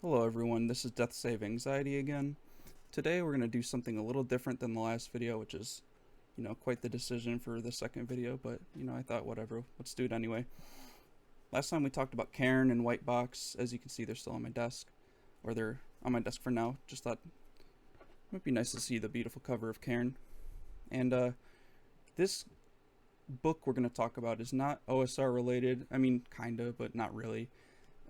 Hello everyone, this is Death Save Anxiety again. Today we're going to do something a little different than the last video, which is, quite the decision for the second video, but, I thought whatever, let's do it anyway. Last time we talked about Cairn and White Box. As you can see, they're still on my desk, or they're on my desk for now. Just thought it might be nice to see the beautiful cover of Cairn. And this book we're going to talk about is not OSR related. I mean, kinda, but not really.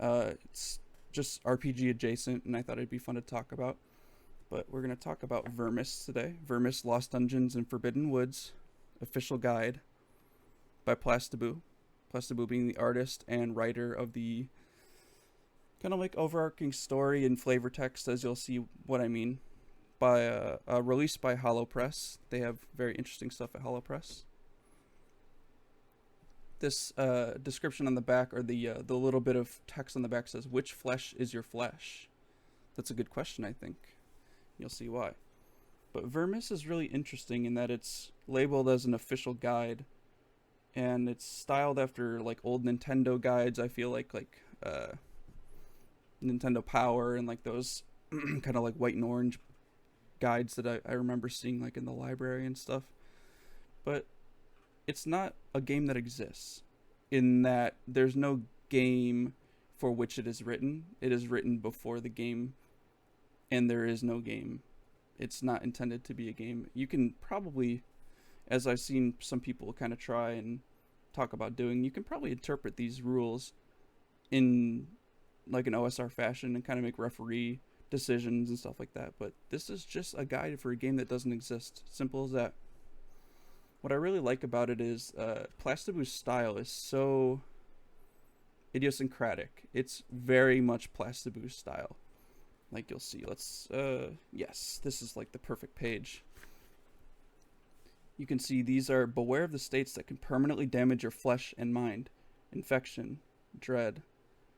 It's just RPG adjacent, and I thought it'd be fun to talk about. But we're going to talk about Vermis today. Vermis, Lost Dungeons and Forbidden Woods, Official Guide by Plastiboo. Plastiboo being the artist and writer of the kind of like overarching story and flavor text, as you'll see what I mean. By released by HoloPress. They have very interesting stuff at HoloPress. This description on the back, or the little bit of text on the back, says, "Which flesh is your flesh?" That's a good question, I think. You'll see why. But Vermis is really interesting in that it's labeled as an official guide, and it's styled after like old Nintendo guides. I feel like Nintendo Power and like those kind of like white and orange guides that I remember seeing like in the library and stuff. But it's not a game that exists, in that there's no game for which it is written. It is written before the game, and there is no game. It's not intended to be a game. You can probably, as I've seen some people kind of try and talk about doing, you can probably interpret these rules in like an OSR fashion and kind of make referee decisions and stuff like that. But this is just a guide for a game that doesn't exist. Simple as that. What I really like about it is Plastiboo's style is so idiosyncratic. It's very much Plastiboo's style. Like you'll see. Yes, this is like the perfect page. You can see these are: beware of the states that can permanently damage your flesh and mind. Infection, dread,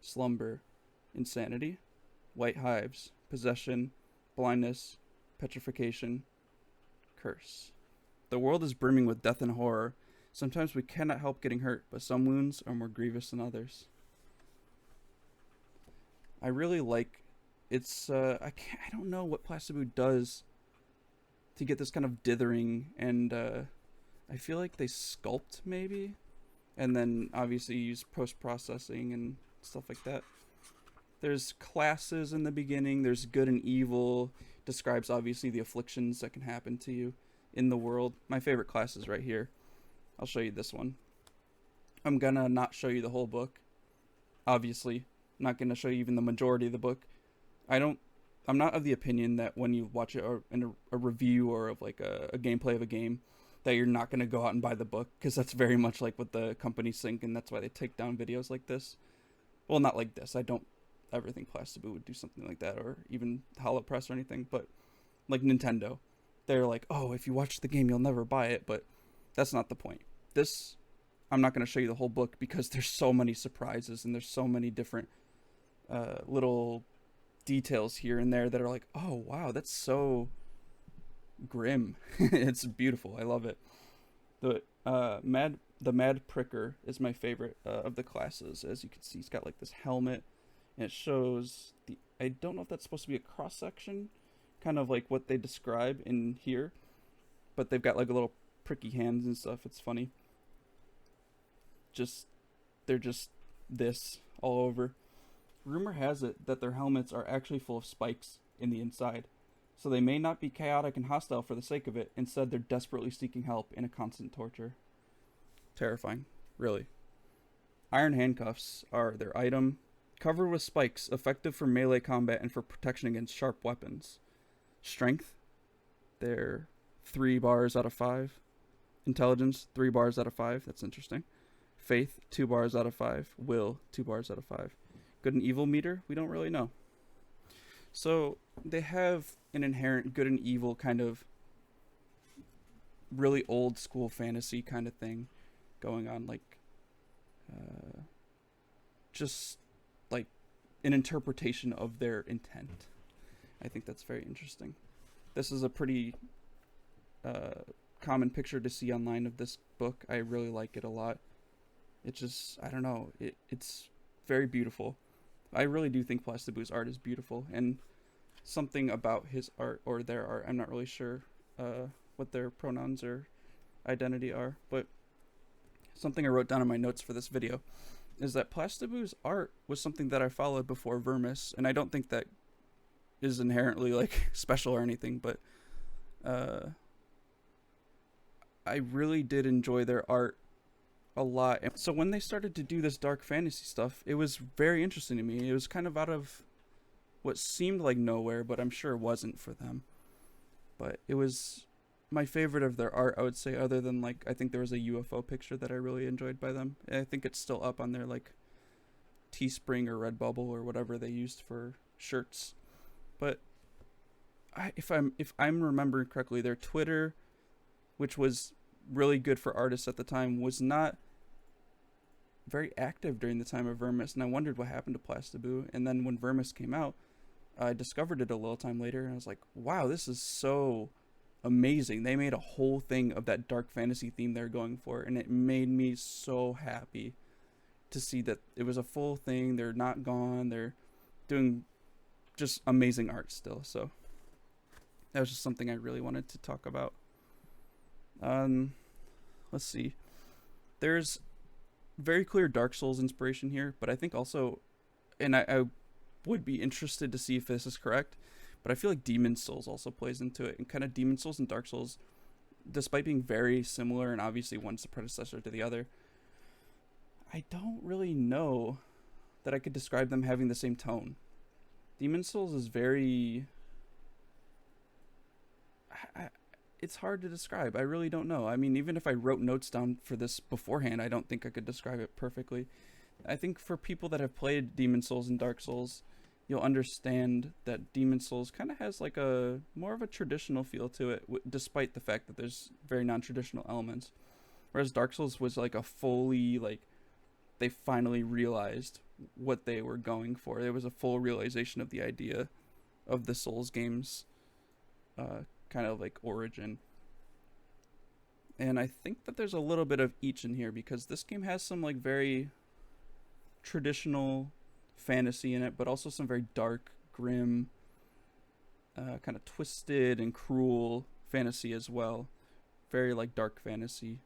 slumber, insanity, white hives, possession, blindness, petrification, curse. The world is brimming with death and horror. Sometimes we cannot help getting hurt, but some wounds are more grievous than others. I really like it's I don't know what Plastiboo does to get this kind of dithering, and I feel like they sculpt maybe, and then obviously use post-processing and stuff like that. There's classes in the beginning. There's good and evil. Describes obviously the afflictions that can happen to you in the world. My favorite class is right here. I'll show you this one. I'm gonna not show you the whole book. Obviously, I'm not gonna show you even the majority of the book. I'm not of the opinion that when you watch it or in a review or of like a gameplay of a game, that you're not gonna go out and buy the book, because that's very much like what the companies think, and that's why they take down videos like this. Well, not like this. I don't ever think Plastiboo would do something like that, or even HoloPress or anything, but like Nintendo. They're like, oh, if you watch the game, you'll never buy it, but that's not the point. This, I'm not going to show you the whole book because there's so many surprises and there's so many different little details here and there that are like, oh, wow, that's so grim. It's beautiful. I love it. The Mad Pricker is my favorite of the classes. As you can see, he's got like this helmet, and it shows the, I don't know if that's supposed to be a cross section, kind of like what they describe in here, but they've got like a little pricky hands and stuff. It's funny. They're just this all over. Rumor has it that their helmets are actually full of spikes in the inside, so they may not be chaotic and hostile for the sake of it. Instead, they're desperately seeking help in a constant torture. Terrifying, really. Iron handcuffs are their item, covered with spikes, effective for melee combat and for protection against sharp weapons. Strength, they're 3 bars out of 5. Intelligence, 3 bars out of 5. That's interesting. Faith, 2 bars out of 5. Will, 2 bars out of 5. Good and evil meter, we don't really know. So they have an inherent good and evil kind of really old school fantasy kind of thing going on, like just like an interpretation of their intent. I think that's very interesting. This is a pretty common picture to see online of this book. I really like it a lot. It just, I don't know, it's very beautiful. I really do think Plastiboo's art is beautiful, and something about his art or their art, I'm not really sure what their pronouns or identity are, but something I wrote down in my notes for this video is that Plastiboo's art was something that I followed before Vermis, and I don't think that is inherently like special or anything, but I really did enjoy their art a lot. And so when they started to do this dark fantasy stuff, it was very interesting to me. It was kind of out of what seemed like nowhere, but I'm sure it wasn't for them. But it was my favorite of their art, I would say, other than like I think there was a UFO picture that I really enjoyed by them. I think it's still up on their like Teespring or Redbubble or whatever they used for shirts. But if I'm remembering correctly, their Twitter, which was really good for artists at the time, was not very active during the time of Vermis, and I wondered what happened to Plastiboo. And then when Vermis came out, I discovered it a little time later, and I was like, wow, this is so amazing. They made a whole thing of that dark fantasy theme they're going for, and it made me so happy to see that it was a full thing. They're not gone. They're doing just amazing art still. So that was just something I really wanted to talk about. Let's see. There's very clear Dark Souls inspiration here, but I think also, and I would be interested to see if this is correct, but I feel like Demon Souls also plays into it, and kind of Demon Souls and Dark Souls, despite being very similar, and obviously one's the predecessor to the other, I don't really know that I could describe them having the same tone. Demon Souls is very... it's hard to describe. I really don't know. I mean, even if I wrote notes down for this beforehand, I don't think I could describe it perfectly. I think for people that have played Demon Souls and Dark Souls, you'll understand that Demon Souls kind of has like a more of a traditional feel to it, despite the fact that there's very non-traditional elements. Whereas Dark Souls was like a fully, like, they finally realized what they were going for. There was a full realization of the idea of the Souls games, kind of like origin. And I think that there's a little bit of each in here, because this game has some like very traditional fantasy in it, but also some very dark, grim, kind of twisted and cruel fantasy as well. Very like dark fantasy.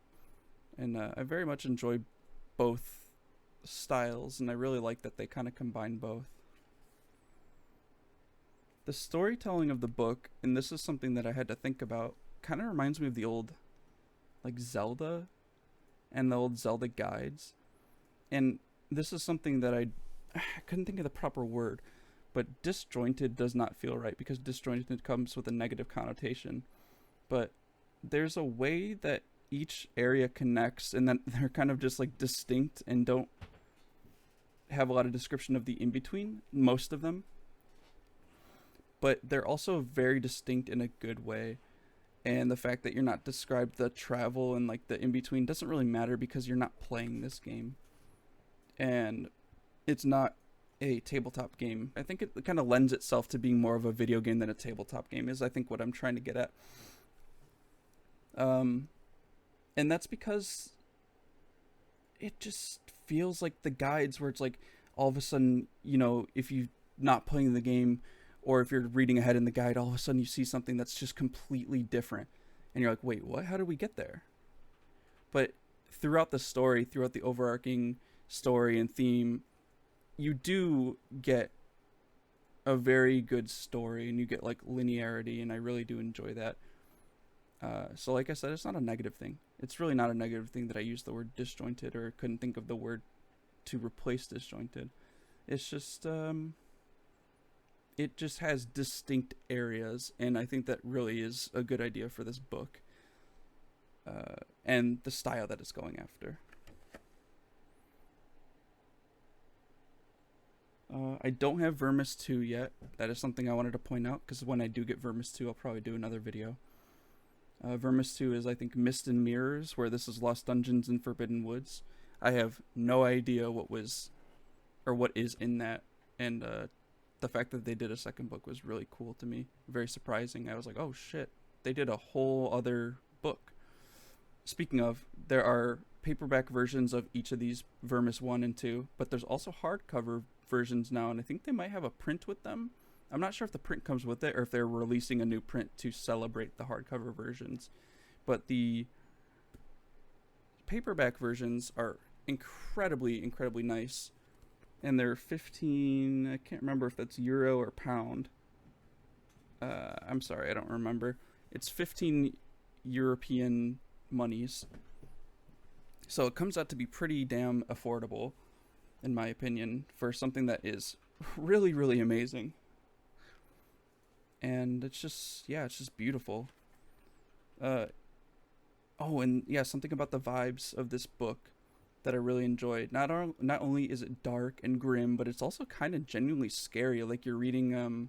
And I very much enjoy both styles, and I really like that they kind of combine both. The storytelling of the book, and this is something that I had to think about, kind of reminds me of the old like Zelda and the old Zelda guides. And this is something that I couldn't think of the proper word, but disjointed does not feel right, because disjointed comes with a negative connotation. But there's a way that each area connects, and then they're kind of just like distinct and don't have a lot of description of the in-between, most of them. But they're also very distinct in a good way. And the fact that you're not described the travel and like the in-between doesn't really matter, because you're not playing this game. And it's not a tabletop game. I think it kind of lends itself to being more of a video game than a tabletop game is, I think, what I'm trying to get at. And that's because it just feels like the guides where it's like all of a sudden, you know, if you're not playing the game, or if you're reading ahead in the guide, all of a sudden you see something that's just completely different. And you're like, wait, what? How did we get there? But throughout the story, throughout the overarching story and theme, you do get a very good story, and you get like linearity, and I really do enjoy that. So like I said, it's not a negative thing. It's really not a negative thing that I used the word disjointed, or couldn't think of the word to replace disjointed. It's just... it just has distinct areas, and I think that really is a good idea for this book, and the style that it's going after. I don't have Vermis 2 yet. That is something I wanted to point out, because when I do get Vermis 2, I'll probably do another video. Vermis 2 is, I think, Mist and Mirrors, where this is Lost Dungeons and Forbidden Woods. I have no idea what was, or what is in that, and the fact that they did a second book was really cool to me. Very surprising. I was like, oh shit, they did a whole other book. Speaking of, there are paperback versions of each of these, Vermis 1 and 2, but there's also hardcover versions now, and I think they might have a print with them. I'm not sure if the print comes with it or if they're releasing a new print to celebrate the hardcover versions. But the paperback versions are incredibly nice. And they're 15, I can't remember if that's euro or pound. I'm sorry, I don't remember. It's 15 European monies. So it comes out to be pretty damn affordable, in my opinion, for something that is really amazing. And it's just beautiful. Uh, oh, and yeah, something about the vibes of this book that I really enjoyed. Not only is it dark and grim, but it's also kind of genuinely scary. Like you're reading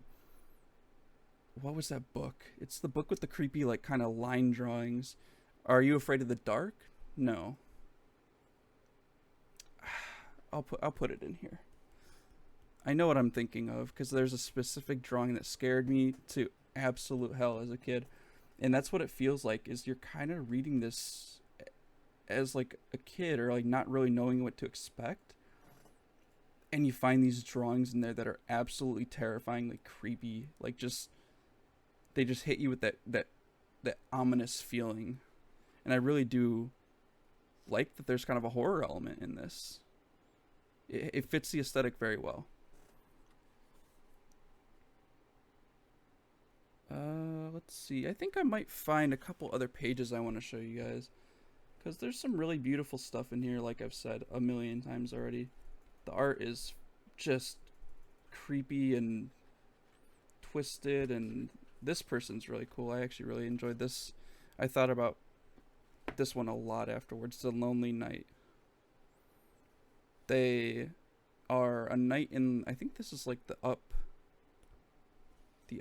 what was that book? It's the book with the creepy like kind of line drawings. Are You Afraid of the Dark? No. I'll put it in here. I know what I'm thinking of because there's a specific drawing that scared me to absolute hell as a kid. And that's what it feels like, is you're kind of reading this as like a kid or like not really knowing what to expect. And you find these drawings in there that are absolutely terrifyingly creepy. Like they just hit you with that ominous feeling. And I really do like that there's kind of a horror element in this. It fits the aesthetic very well. Let's see. I think I might find a couple other pages I want to show you guys, because there's some really beautiful stuff in here, like I've said a million times already. The art is just creepy and twisted, and this person's really cool. I actually really enjoyed this. I thought about this one a lot afterwards. The Lonely Knight. They are a knight in, I think this is like the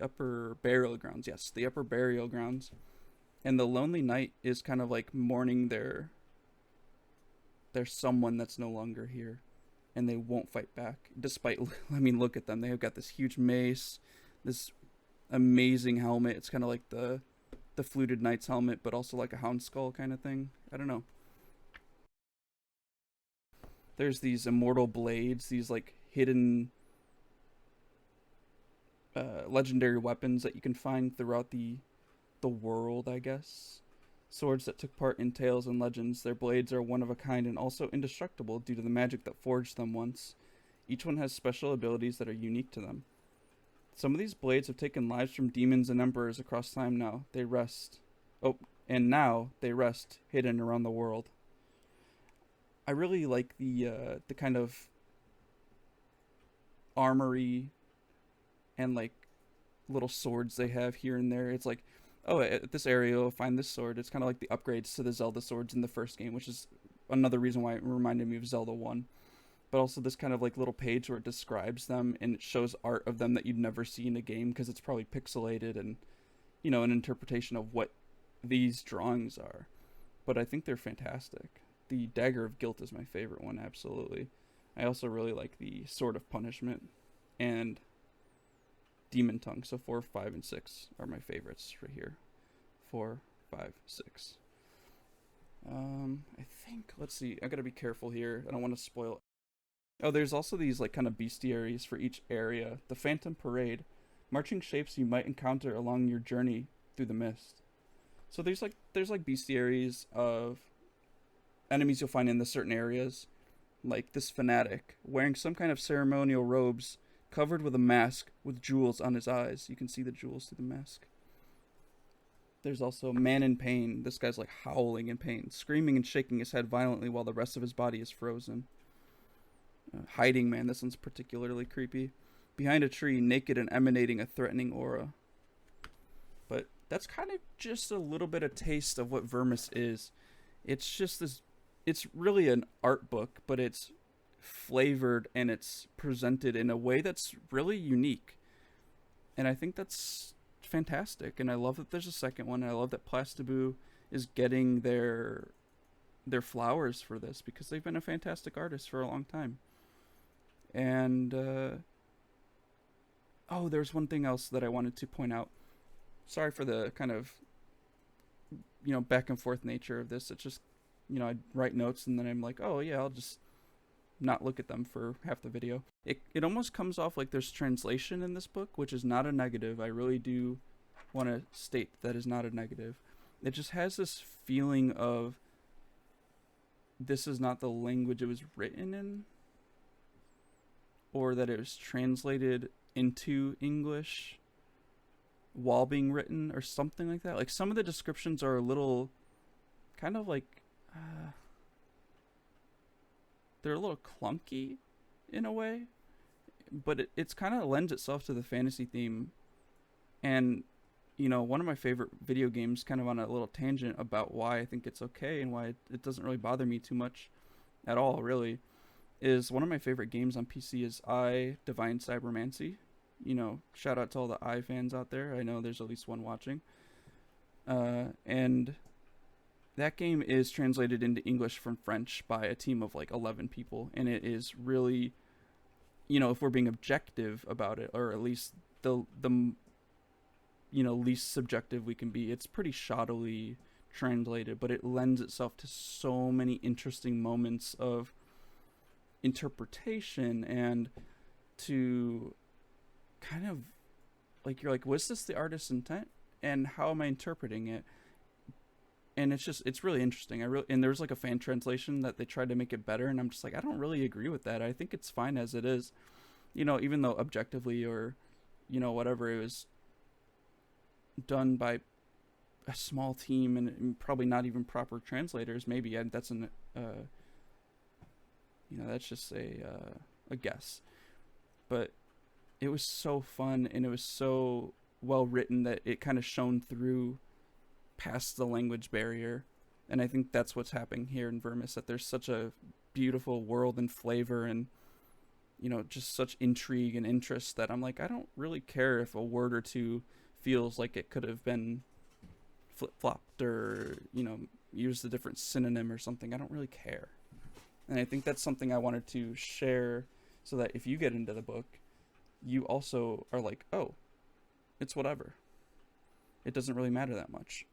upper burial grounds. Yes, the upper burial grounds. And the Lonely Knight is kind of like mourning their someone that's no longer here, and they won't fight back despite I mean, look at them. They have got this huge mace, this amazing helmet. It's kind of like the fluted knight's helmet, but also like a hound skull kind of thing. I don't know. There's these immortal blades, these like hidden legendary weapons that you can find throughout the world, I guess. Swords that took part in tales and legends. Their blades are one of a kind and also indestructible due to the magic that forged them once. Each one has special abilities that are unique to them. Some of these blades have taken lives from demons and emperors across time now. They rest. Oh, and now they rest hidden around the world. I really like the kind of armory and like little swords they have here and there. It's like, oh, at this area you'll find this sword. It's kind of like the upgrades to the Zelda swords in the first game, which is another reason why it reminded me of Zelda 1. But also this kind of like little page where it describes them and it shows art of them that you'd never see in a game because it's probably pixelated and, you know, an interpretation of what these drawings are. But I think they're fantastic. The Dagger of Guilt is my favorite one, absolutely. I also really like the Sword of Punishment and Demon Tongue. So 4, 5, and 6 are my favorites right here. 4, 5, 6. I think, let's see, I gotta be careful here. I don't want to spoil. Oh, there's also these like kind of bestiaries for each area. The Phantom Parade, marching shapes you might encounter along your journey through the mist. So there's like bestiaries of enemies you'll find in the certain areas, like this fanatic wearing some kind of ceremonial robes, covered with a mask with jewels on his eyes. You can see the jewels through the mask. There's also Man in Pain. This guy's like howling in pain, screaming and shaking his head violently while the rest of his body is frozen. Hiding Man. This one's particularly creepy. Behind a tree, naked and emanating a threatening aura. But that's kind of just a little bit of taste of what Vermis is. It's just this. It's really an art book, but it's flavored and it's presented in a way that's really unique. And I think that's fantastic. And I love that there's a second one. I love that Plastiboo is getting their flowers for this because they've been a fantastic artist for a long time. And oh, there's one thing else that I wanted to point out. Sorry for the kind of, you know, back and forth nature of this. It's just, you know, I write notes and then I'm like, oh yeah, I'll just not look at them for half the video. It almost comes off like there's translation in this book, which is not a negative. I really do want to state that is not a negative. It just has this feeling of this is not the language it was written in, or that it was translated into English while being written, or something like that. Like, some of the descriptions are a little kind of like they're a little clunky in a way, but it's kind of lends itself to the fantasy theme. And one of my favorite video games, kind of on a little tangent about why I think it's okay and why it doesn't really bother me too much at all, really, is one of my favorite games on PC is E.Y.E. Divine Cybermancy. Shout out to all the E.Y.E fans out there. I know there's at least one watching. And that game is translated into English from French by a team of like 11 people. And it is really, if we're being objective about it, or at least the least subjective we can be, it's pretty shoddily translated, but it lends itself to so many interesting moments of interpretation, and to kind of like, you're like, was this the artist's intent, and how am I interpreting it? And it's really interesting. And there's like a fan translation that they tried to make it better, and I'm just like, I don't really agree with that. I think it's fine as it is, even though objectively, or whatever, it was done by a small team and probably not even proper translators. Maybe that's that's just a guess. But it was so fun, and it was so well written that it kind of shone through past the language barrier. And I think that's what's happening here in Vermis, that there's such a beautiful world and flavor, and just such intrigue and interest, that I'm like, I don't really care if a word or two feels like it could have been flip-flopped, or used a different synonym or something. I don't really care. And I think that's something I wanted to share, so that if you get into the book, you also are like, oh, it's whatever. It doesn't really matter that much.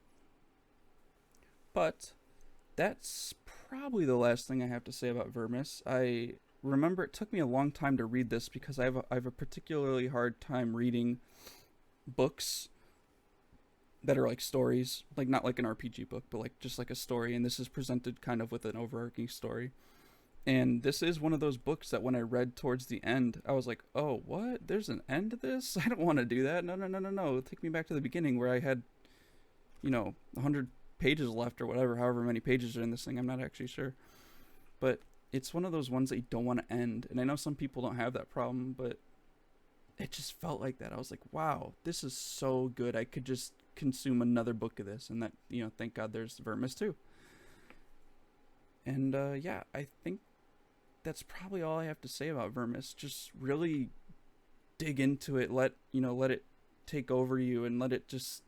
But that's probably the last thing I have to say about Vermis. I remember it took me a long time to read this, because I have a particularly hard time reading books that are like stories, like not like an RPG book, but like just like a story, and this is presented kind of with an overarching story. And this is one of those books that when I read towards the end, I was like, oh, what? There's an end to this? I don't want to do that. No. Take me back to the beginning, where I had, 100 pages left, or whatever, however many pages are in this thing. I'm not actually sure. But it's one of those ones that you don't want to end. And I know some people don't have that problem, but it just felt like that. I was like, wow, this is so good. I could just consume another book of this. And that, thank God there's Vermis too. And yeah, I think that's probably all I have to say about Vermis. Just really dig into it. Let it take over you, and let it just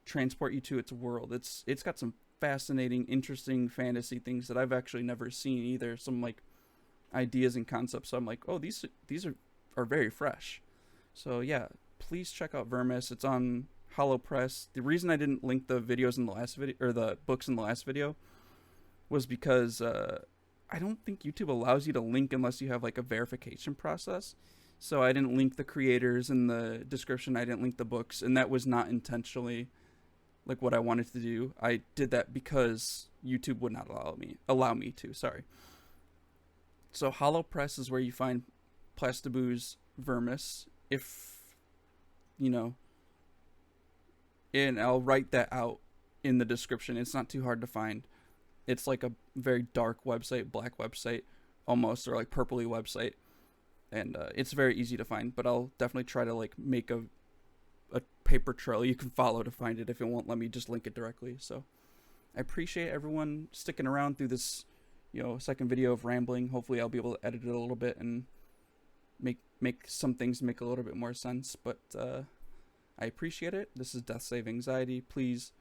transport you to its world. It's got some fascinating, interesting fantasy things that I've actually never seen either. Some like ideas and concepts. So I'm like, oh, these are very fresh. So yeah, please check out Vermis. It's on HoloPress. The reason I didn't link the videos in the last video, or the books in the last video, was because I don't think YouTube allows you to link unless you have like a verification process. So I didn't link the creators in the description. I didn't link the books, and that was not intentionally like what I wanted to do. I did that because YouTube would not allow me to. Sorry. So HoloPress is where you find Plastiboo's Vermis. And I'll write that out in the description. It's not too hard to find. It's like a very dark website, black website almost, or like purpley website. And it's very easy to find, but I'll definitely try to like make a paper trail you can follow to find it if it won't let me just link it directly. So I appreciate everyone sticking around through this, second video of rambling. Hopefully I'll be able to edit it a little bit and make some things make a little bit more sense. But I appreciate it. This is Death Save Anxiety. Please,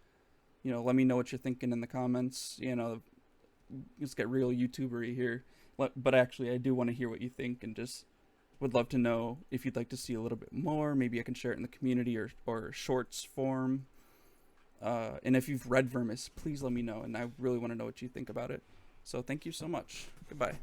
let me know what you're thinking in the comments. Let's get real YouTuber-y here. But actually, I do want to hear what you think, and just would love to know if you'd like to see a little bit more. Maybe I can share it in the community or shorts form. And if you've read Vermis, please let me know, and I really want to know what you think about it. So thank you so much. Goodbye.